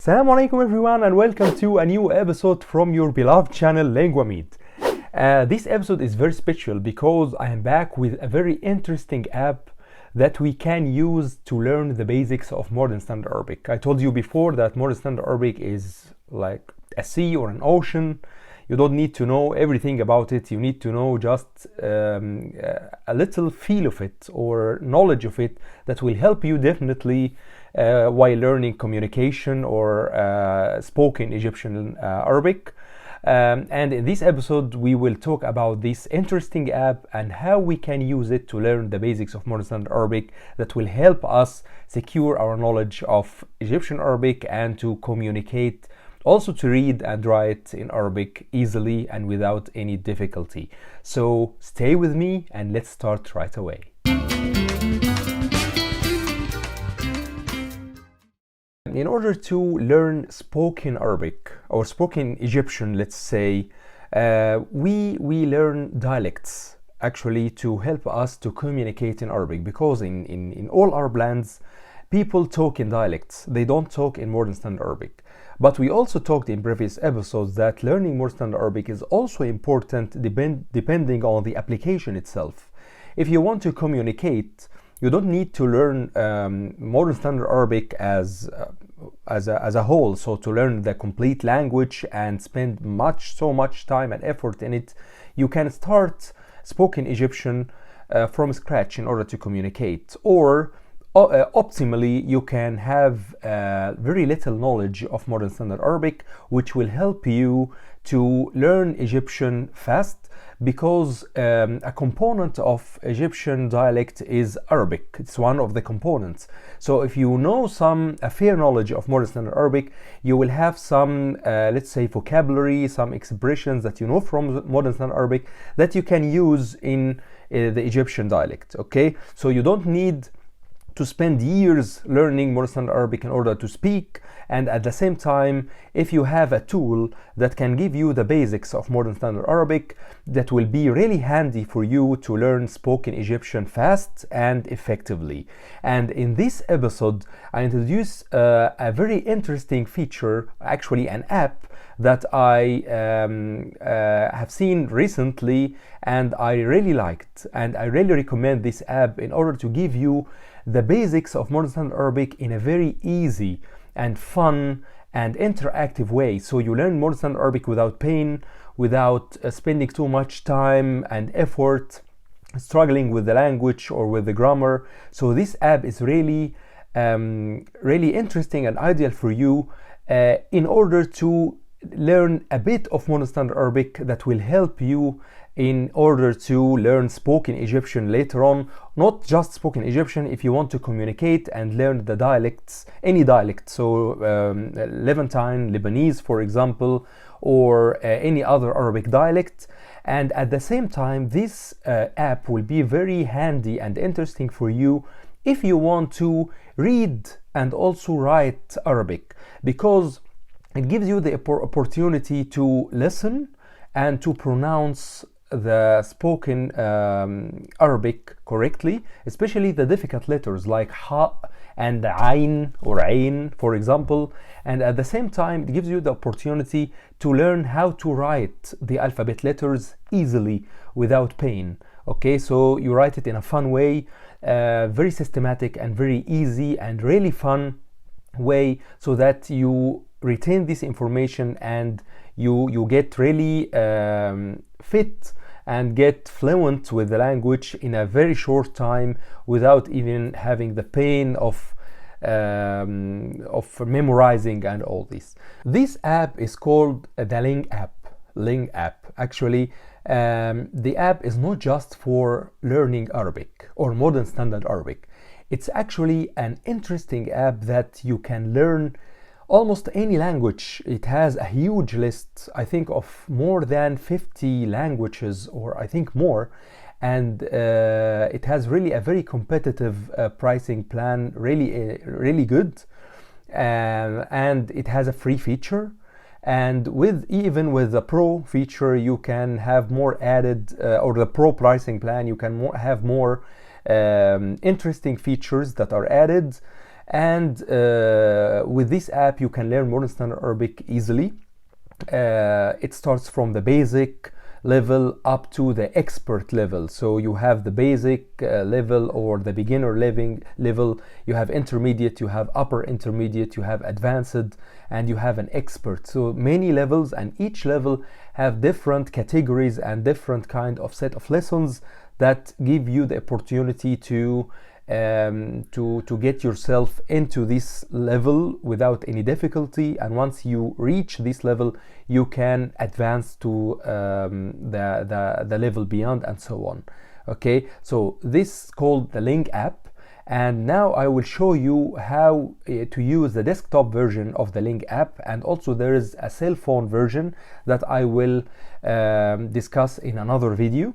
Assalamu alaikum everyone, and welcome to a new episode from your beloved channel Linguamid. This episode is very special because I am back with a very interesting app that we can use to learn the basics of modern standard Arabic. I told you before that modern standard Arabic is like a sea or an ocean. You don't need to know everything about it. You need to know just a little feel of it or knowledge of it that will help you definitely while learning communication or spoken Egyptian Arabic. And in this episode we will talk about this interesting app and how we can use it to learn the basics of modern standard Arabic that will help us secure our knowledge of Egyptian Arabic and to communicate, also to read and write in Arabic easily and without any difficulty. So stay with me and let's start right away. In order to learn spoken Arabic or spoken Egyptian, let's say, we learn dialects actually to help us to communicate in Arabic, because in all Arab lands people talk in dialects. They don't talk in modern standard Arabic. But we also talked in previous episodes that learning modern standard Arabic is also important depending on the application itself. If you want to communicate, you don't need to learn modern standard Arabic as a whole, so to learn the complete language and spend so much time and effort in it. You can start spoken Egyptian from scratch in order to communicate, or optimally you can have very little knowledge of modern standard Arabic, which will help you to learn Egyptian fast, because a component of Egyptian dialect is Arabic. It's one of the components. So if you know a fair knowledge of modern standard Arabic, you will have some let's say vocabulary, some expressions that you know from modern standard Arabic that you can use in the Egyptian dialect. Okay, so you don't need to spend years learning modern standard Arabic in order to speak, and at the same time, if you have a tool that can give you the basics of modern standard Arabic, that will be really handy for you to learn spoken Egyptian fast and effectively. And in this episode I introduce a very interesting feature, actually an app that I have seen recently and I really liked, and I really recommend this app in order to give you the basics of modern standard Arabic in a very easy and fun and interactive way. So you learn modern standard Arabic without pain, without spending too much time and effort struggling with the language or with the grammar. So this app is really really interesting and ideal for you in order to learn a bit of modern standard Arabic that will help you in order to learn spoken Egyptian later on. Not just spoken Egyptian, if you want to communicate and learn the dialects, any dialect, so Levantine, Lebanese for example, or any other Arabic dialect. And at the same time, this app will be very handy and interesting for you if you want to read and also write Arabic, because it gives you the opportunity to listen and to pronounce the spoken Arabic correctly, especially the difficult letters like ha and ain or ain for example. And at the same time it gives you the opportunity to learn how to write the alphabet letters easily without pain. Okay, so you write it in a fun way, very systematic and very easy and really fun way, so that you retain this information and you get really fit and get fluent with the language in a very short time without even having the pain of memorizing and all this. This app is called the Ling App. Ling App. Actually, the app is not just for learning Arabic or modern standard Arabic. It's actually an interesting app that you can learn almost any language. It has a huge list, I think, of more than 50 languages, or I think more, and it has really a very competitive pricing plan, really good, and it has a free feature, and even with the pro feature you can have more added, or the pro pricing plan you can have more interesting features that are added. And with this app you can learn modern standard Arabic easily. It starts from the basic level up to the expert level. So you have the basic level or the beginner level, you have intermediate, you have upper intermediate, you have advanced, and you have an expert. So many levels, and each level have different categories and different kind of set of lessons that give you the opportunity to get yourself into this level without any difficulty. And once you reach this level, you can advance to the level beyond, and so on. Okay, so this is called the Ling app. And now I will show you how to use the desktop version of the Ling app, and also there is a cell phone version that I will discuss in another video,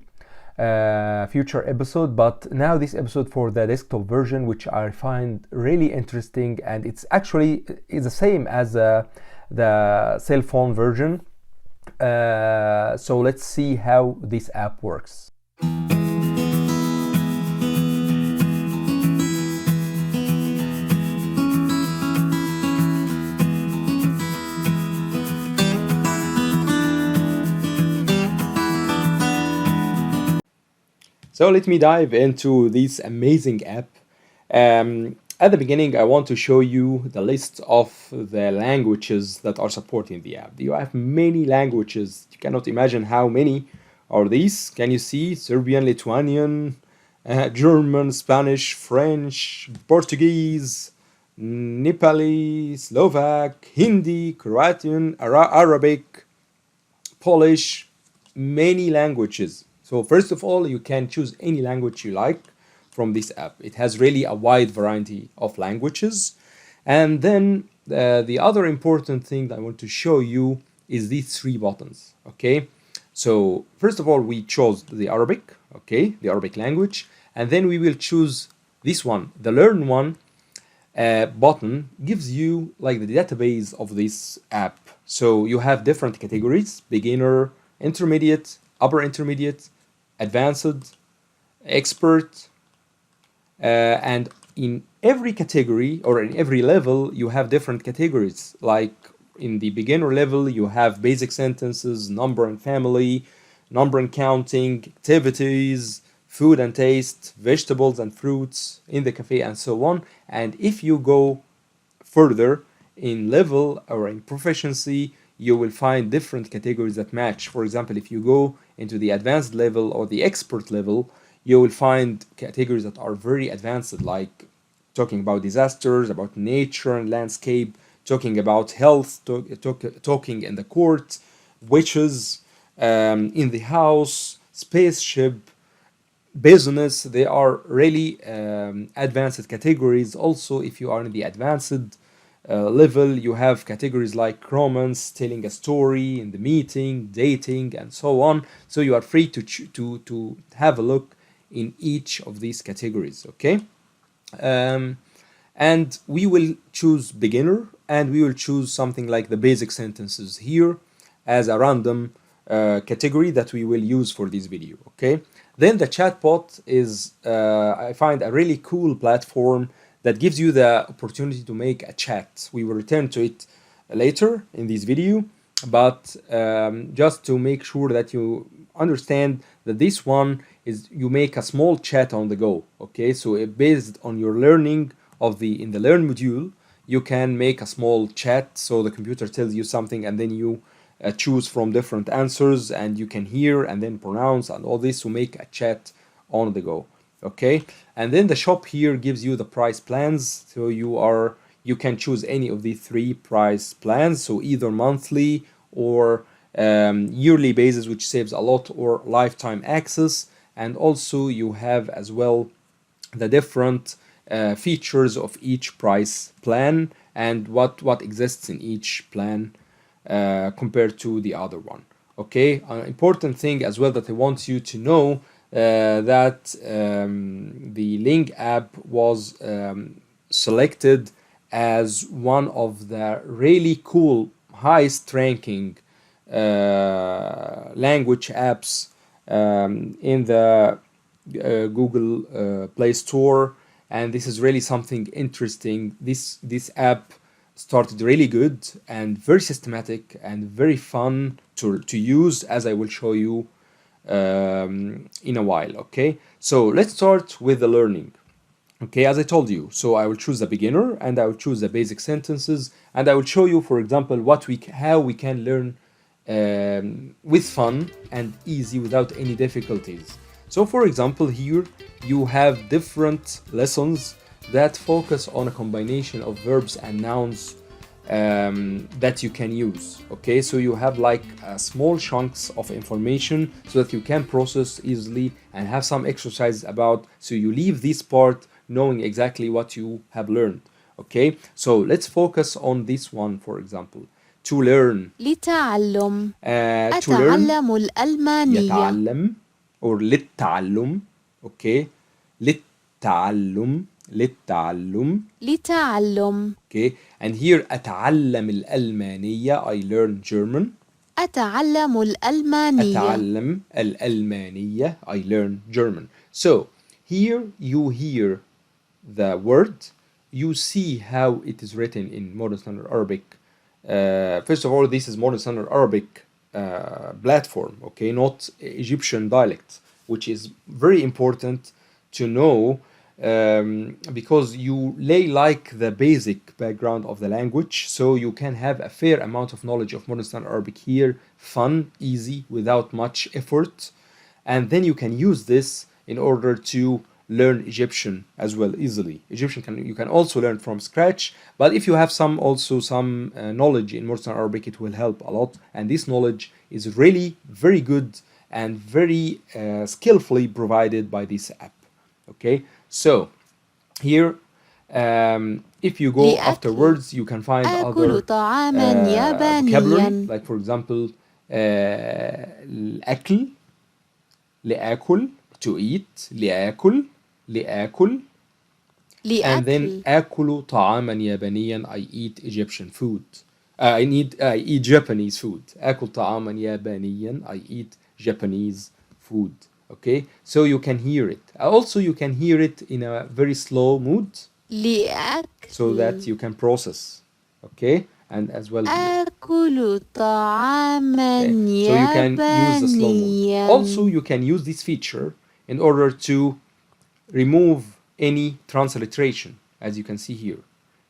future episode. But now this episode for the desktop version, which I find really interesting, and it's actually is the same as the cell phone version. So let's see how this app works. So let me dive into this amazing app. At the beginning, I want to show you the list of the languages that are supporting the app. You have many languages. You cannot imagine how many are these. Can you see? Serbian, Lithuanian, German, Spanish, French, Portuguese, Nepali, Slovak, Hindi, Croatian, Arabic, Polish, many languages. So first of all, you can choose any language you like from this app. It has really a wide variety of languages. And then the other important thing that I want to show you is these three buttons. Okay, so first of all, we chose the Arabic, okay, the Arabic language, and then we will choose this one, the Learn one. Button gives you like the database of this app. So you have different categories: beginner, intermediate, upper intermediate, advanced, expert, and in every category or in every level you have different categories. Like in the beginner level you have basic sentences, number and family, number and counting, activities, food and taste, vegetables and fruits in the cafe, and so on. And if you go further in level or in proficiency, you will find different categories that match. For example, if you go into the advanced level or the expert level, you will find categories that are very advanced, like talking about disasters, about nature and landscape, talking about health, talking in the court, witches, in the house, spaceship, business. They are really advanced categories. Also, if you are in the advanced level, you have categories like romance, telling a story in the meeting, dating, and so on. So you are free to have a look in each of these categories. Okay, and we will choose beginner, and we will choose something like the basic sentences here as a random category that we will use for this video. Okay, then the chatbot is I find a really cool platform that gives you the opportunity to make a chat. We will return to it later in this video, but just to make sure that you understand that this one is you make a small chat on the go. Okay, so based on your learning of in the learn module, you can make a small chat. So the computer tells you something, and then you choose from different answers, and you can hear and then pronounce and all this to make a chat on the go. Okay, and then the shop here gives you the price plans. So you can choose any of the three price plans, so either monthly or yearly basis, which saves a lot, or lifetime access. And also you have as well the different features of each price plan and what exists in each plan compared to the other one. Okay, an important thing as well that I want you to know, that the Ling app was selected as one of the really cool highest ranking language apps in the Google Play Store and this is really something interesting. This app started really good and very systematic and very fun to use, as I will show you in a while. Okay, so let's start with the learning. Okay, as I told you, so I will choose the beginner and I will choose the basic sentences, and I will show you, for example, how we can learn with fun and easy without any difficulties. So for example, here you have different lessons that focus on a combination of verbs and nouns that you can use. Okay, so you have like small chunks of information so that you can process easily and have some exercise about, so you leave this part knowing exactly what you have learned. Okay, so let's focus on this one, for example. To learn. لتعلم. To learn. أتعلم الألمانية. يتعلم or للتعلم. Okay, للتعلم. لتعلم. Okay, and here أتعلم الألمانية, I learn German. أتعلم الألمانية. أتعلم الألمانية, I learn German. So here you hear the word, you see how it is written in Modern Standard Arabic. First of all, this is Modern Standard Arabic platform, okay, not Egyptian dialect, which is very important to know because you lay like the basic background of the language, so you can have a fair amount of knowledge of Modern Standard Arabic here, fun, easy, without much effort, and then you can use this in order to learn Egyptian as well easily. Egyptian you can also learn from scratch, but if you have some knowledge in Modern Arabic, it will help a lot, and this knowledge is really very good and very skillfully provided by this app. Okay, so here if you go afterwards, you can find other vocabulary, like for example الأكل, لآكل, to eat, لآكل, لآكل, and then آكل طعاما يابانيا, I eat Egyptian food. I eat Japanese food. آكل طعاما يابانيا, I eat Japanese food. Okay, so you can hear it. Also, you can hear it in a very slow mood, so that you can process. Okay, and as well. آكل طعاما Okay. So you can use the slow mood. Also, you can use this feature in order to remove any transliteration, as you can see here.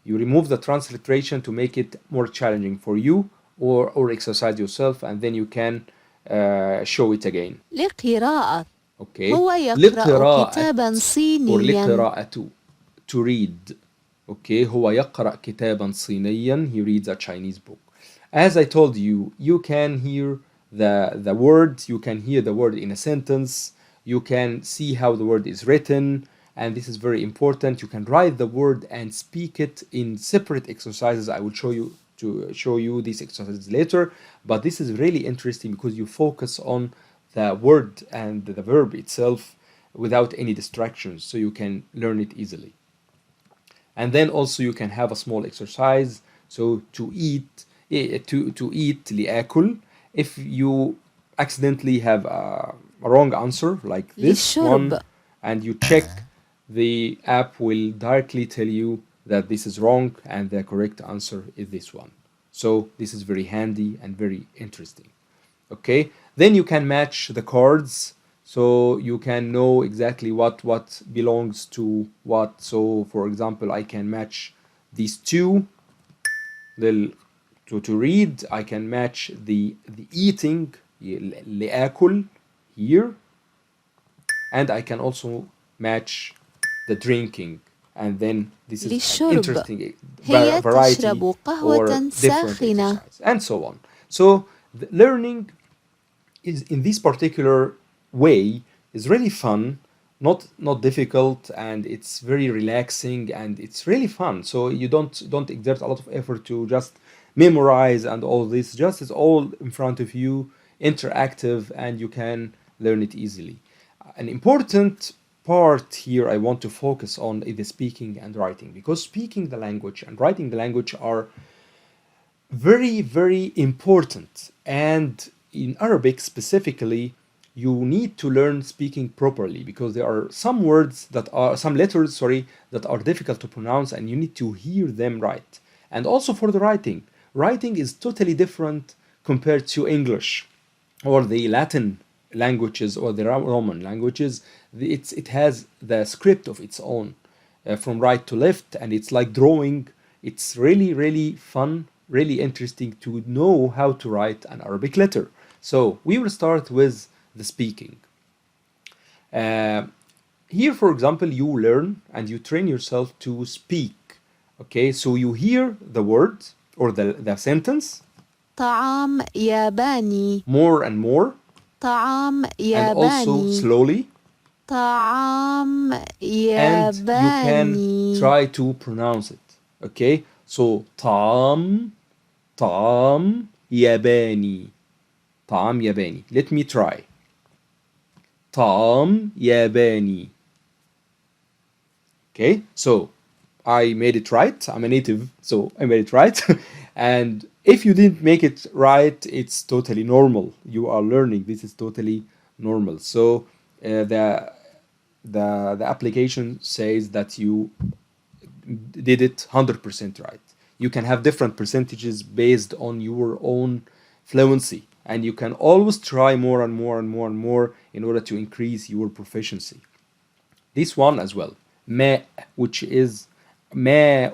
You remove the transliteration to make it more challenging for you, or exercise yourself, and then you can show it again. لقراءة. Okay. هو يقرأ كتابا صينيا. or لقراءة, to read. Okay. هو يقرأ كتابا صينيا, he reads a Chinese book. As I told you, you can hear the word, you can hear the word in a sentence, you can see how the word is written, and this is very important. You can write the word and speak it in separate exercises. I will show you these exercises later, but this is really interesting because you focus on the word and the verb itself without any distractions, so you can learn it easily. And then also you can have a small exercise. So to eat لآكل, if you accidentally have a wrong answer like this one, and you check, the app will directly tell you that this is wrong and the correct answer is this one. So this is very handy and very interesting. Okay, then you can match the cards, so you can know exactly what belongs to what. So for example, I can match these two. To read, I can match the eating, لآكل, here, and I can also match the drinking, and then this is an interesting variety or different exercise, and so on. So the learning is in this particular way is really fun, not difficult, and it's very relaxing and it's really fun. So you don't exert a lot of effort to just memorize and all this. Just it's all in front of you, interactive, and you can learn it easily. An important part here I want to focus on is the speaking and writing, because speaking the language and writing the language are very, very important. And in Arabic specifically, you need to learn speaking properly, because there are some words that are, some letters, sorry, that are difficult to pronounce, and you need to hear them right. And also for the writing. Writing is totally different compared to English or the Latin languages or the Roman languages. It has the script of its own, from right to left, and it's like drawing. It's really, really fun, really interesting to know how to write an Arabic letter. So we will start with the speaking. Uh, Here, for example, you learn and you train yourself to speak. Okay, so you hear the word or the sentence طعام ياباني more and more, طعام and also ياباني slowly, طعام and you can ياباني try to pronounce it. Okay, so طعام ياباني. طعام ياباني. Let me try. طعام ياباني. Okay, so I made it right. I'm a native, so I made it right. And if you didn't make it right, it's totally normal. You are learning. This is totally normal. So the application says that you did it 100% right. You can have different percentages based on your own fluency, and you can always try more and more and more and more in order to increase your proficiency. This one as well, ماء, which is ماء,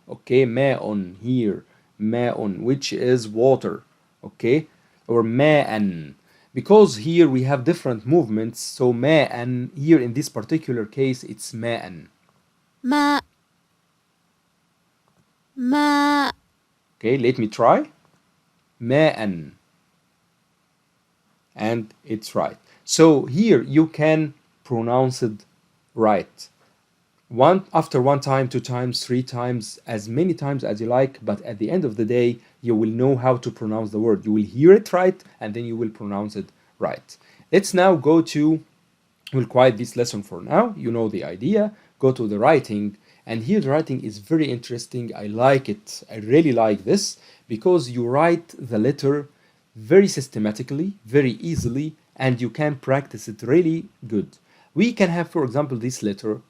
okay, ماء here, ماء, which is water, okay, or ماء, because here we have different movements. So ماء here in this particular case it's ماء. ماء ماء Okay, let me try. ماء, and it's right. So here you can pronounce it right. After one time, two times, three times, as many times as you like, but at the end of the day, you will know how to pronounce the word. You will hear it right, and then you will pronounce it right. Let's now go to, we'll quiet this lesson for now. You know the idea. Go to the writing, and here the writing is very interesting. I like it. I really like this, because you write the letter very systematically, very easily, and you can practice it really good. We can have, for example, this letter,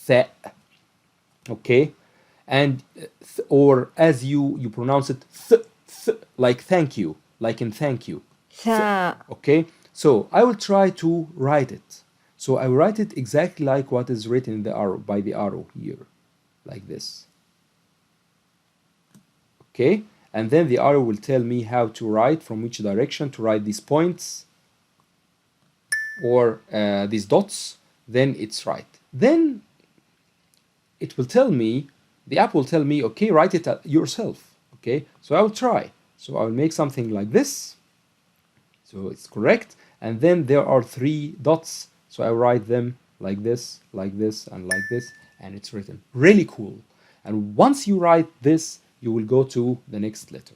th, okay, and or as you pronounce it, like thank you, like in thank you, okay. So I will try to write it. So I will write it exactly like what is written in the arrow, by the arrow here, like this, okay. And then the arrow will tell me how to write, from which direction to write these points or these dots. Then it's right. Then it will tell me, the app will tell me, okay, write it yourself. Okay, so I will try. So I will make something like this. So it's correct. And then there are three dots. So I write them like this, and like this, and it's written. Really cool. And once you write this, you will go to the next letter.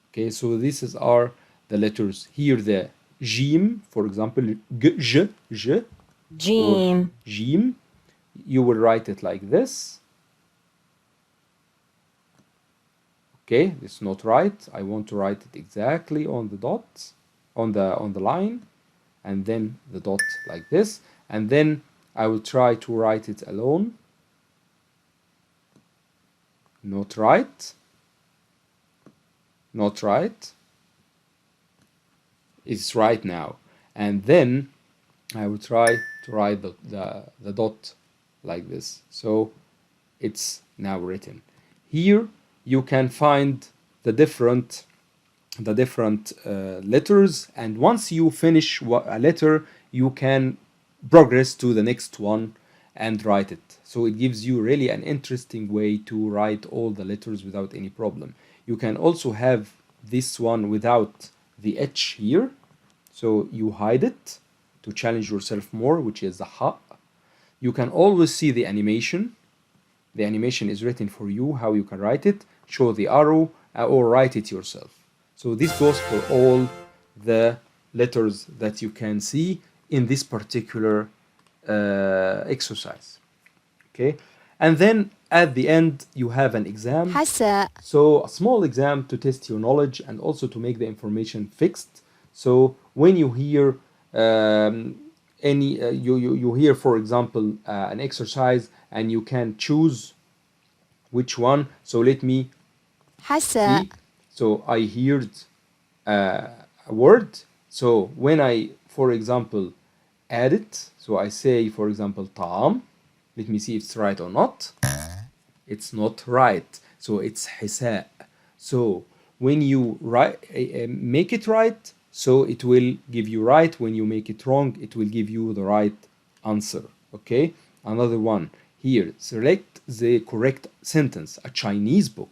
Okay, so this is the letters here. The jim, for example, j, جيم jim, you will write it like this. Okay, it's not right. I want to write it exactly on the dot, on the line, and then the dot like this. And then I will try to write it alone. Not right. Not right. It's right now. And then I will try to write the dot like this. So it's now written. Here you can find the different letters, and once you finish a letter, you can progress to the next one and write it. So it gives you really an interesting way to write all the letters without any problem. You can also have this one without the H here, so you hide it to challenge yourself more, which is the ha. You can always see the animation. The animation is written for you, how you can write it. Show the arrow or write it yourself. So this goes for all the letters that you can see in this particular exercise. Okay, and then at the end you have an exam. حساء So a small exam to test your knowledge and also to make the information fixed. So when you hear any you hear, for example, an exercise, and you can choose which one. So let me حساء. see. So I heard a word. So when I, for example, add it, so I say, for example, طعام. Let me see if it's right or not. It's not right. So it's حساء. So when you make it right, so it will give you right. When you make it wrong, it will give you the right answer. Okay. Another one here. Select the correct sentence. A Chinese book.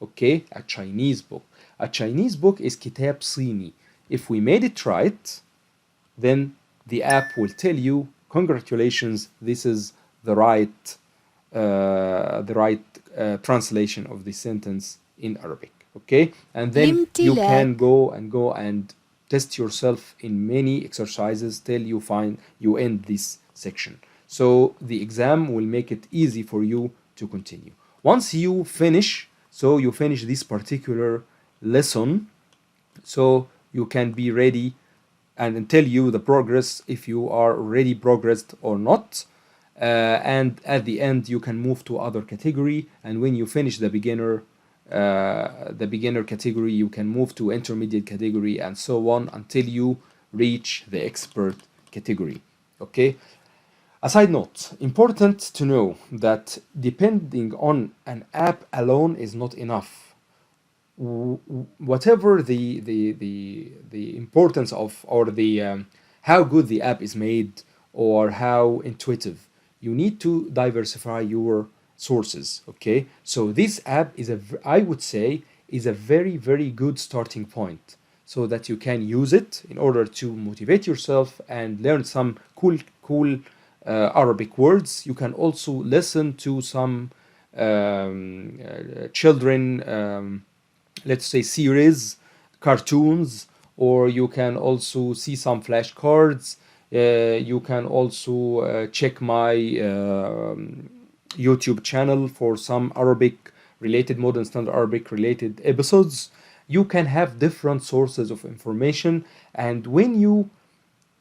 Okay. A Chinese book. A Chinese book is كتاب صيني. If we made it right, then the app will tell you, congratulations, this is the right translation of the sentence in Arabic. Okay, and then you الامتلاك. can go and test yourself in many exercises till you find you end this section. So the exam will make it easy for you to continue. Once you finish, so you finish this particular lesson, so you can be ready and tell you the progress, if you are already progressed or not. And at the end you can move to other category, and when you finish the beginner category, you can move to intermediate category, and so on until you reach the expert category. Okay. A side note, important to know that depending on an app alone is not enough. Whatever the importance of, or the how good the app is made, or how intuitive, you need to diversify your sources. Okay, so this app is I would say is a very good starting point, so that you can use it in order to motivate yourself and learn some cool Arabic words. You can also listen to some children, let's say, series, cartoons, or you can also see some flashcards. You can also check my YouTube channel for some Arabic related, modern standard Arabic related episodes. You can have different sources of information, and when you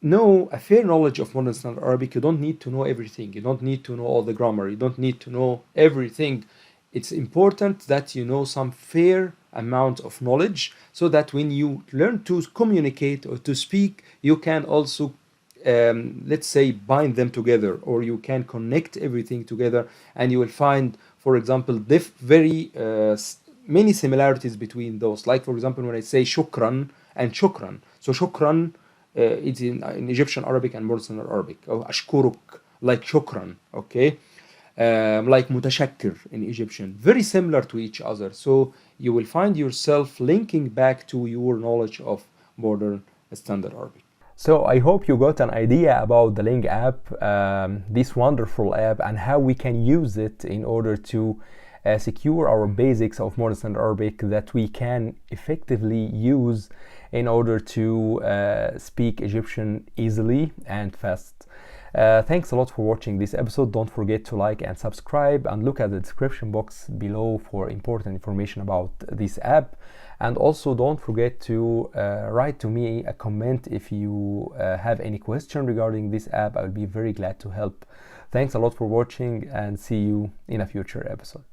know a fair knowledge of modern standard Arabic, you don't need to know everything. You don't need to know all the grammar. You don't need to know everything. It's important that you know some fair amount of knowledge, so that when you learn to communicate or to speak, you can also let's say bind them together, or you can connect everything together, and you will find, for example, very many similarities between those. Like, for example, when I say shukran and shukran, so shukran it's in Egyptian Arabic and Modern Standard Arabic. Oh, ashkuruk, like shukran. Okay, like mutashakir in Egyptian, very similar to each other. So you will find yourself linking back to your knowledge of modern standard Arabic. So I hope you got an idea about the Ling app, this wonderful app, and how we can use it in order to secure our basics of modern standard Arabic that we can effectively use in order to speak Egyptian easily and fast. Thanks a lot for watching this episode. Don't forget to like and subscribe, and look at the description box below for important information about this app. And also don't forget to write to me a comment if you have any question regarding this app. I will be very glad to help. Thanks a lot for watching, and see you in a future episode.